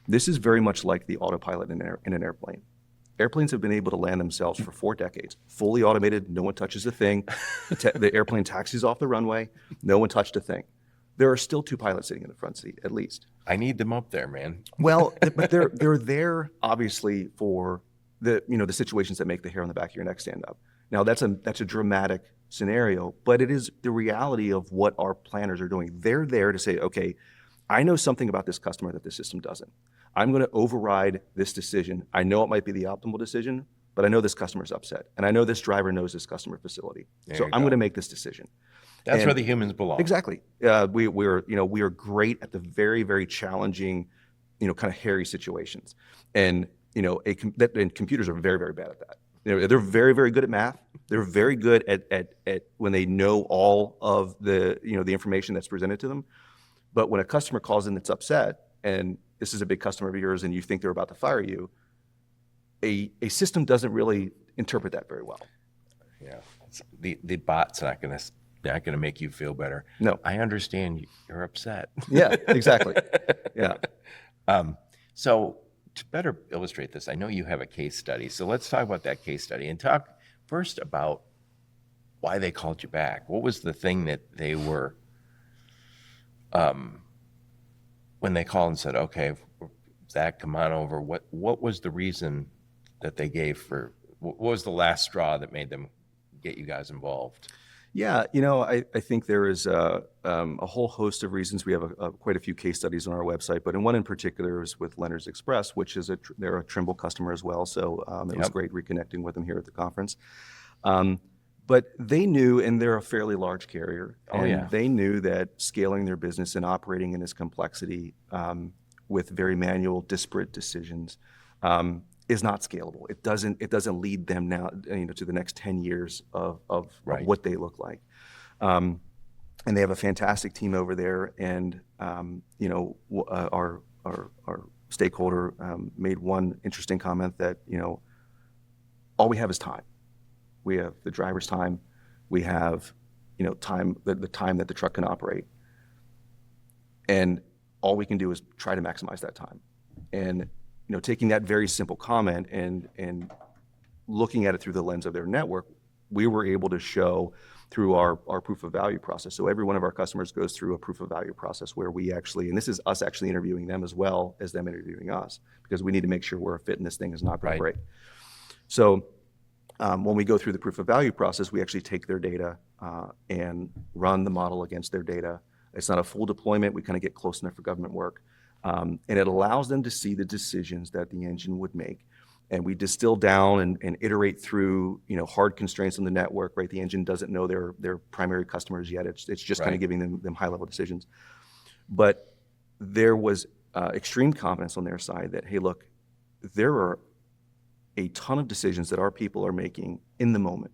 This is very much like the autopilot in an airplane. Airplanes have been able to land themselves for 4 decades, fully automated, no one touches a thing. The airplane taxis off the runway, no one touched a thing. There are still 2 pilots sitting in the front seat, at least. I need them up there, man. Well, but they're there obviously for the situations that make the hair on the back of your neck stand up. Now that's a dramatic scenario, but it is the reality of what our planners are doing. They're there to say, okay, I know something about this customer that the system doesn't. I'm going to override this decision. I know it might be the optimal decision, but I know this customer's upset, and I know this driver knows this customer facility. So I'm going to make this decision. That's where the humans belong. Exactly. We are great at the very, very challenging, kind of hairy situations, and and computers are very, very bad at that. They're very, very good at math. They're very good at when they know all of the the information that's presented to them. But when a customer calls in that's upset, and this is a big customer of yours, and you think they're about to fire you, a system doesn't really interpret that very well. Yeah, the bot's not going to make you feel better. No, I understand you're upset. Yeah, exactly. Yeah. So to better illustrate this, I know you have a case study. So let's talk about that case study and talk first about why they called you back. What was the thing that they were, when they called and said, okay, Zach, come on over. What was the reason that they gave for, what was the last straw that made them get you guys involved? Yeah, I think there is a whole host of reasons. We have quite a few case studies on our website, but one in particular is with Leonard's Express, which is they're a Trimble customer as well. So it was great reconnecting with them here at the conference. But they knew, and they're a fairly large carrier, they knew that scaling their business and operating in this complexity with very manual, disparate decisions is not scalable. It doesn't lead them now, to the next 10 years of what they look like. And they have a fantastic team over there. And our stakeholder made one interesting comment that all we have is time. We have the driver's time. We have time, the time that the truck can operate. And all we can do is try to maximize that time. And taking that very simple comment and looking at it through the lens of their network, we were able to show through our proof of value process. So every one of our customers goes through a proof of value process where we actually, and this is us actually interviewing them as well as them interviewing us, because we need to make sure we're a fit and this thing is not going to break. So when we go through the proof of value process, we actually take their data and run the model against their data. It's not a full deployment. We kind of get close enough for government work. And it allows them to see the decisions that the engine would make. And we distill down and iterate through, hard constraints on the network, right? The engine doesn't know their primary customers yet. It's just kind of giving them high-level decisions. But there was extreme confidence on their side that, hey, look, there are a ton of decisions that our people are making in the moment.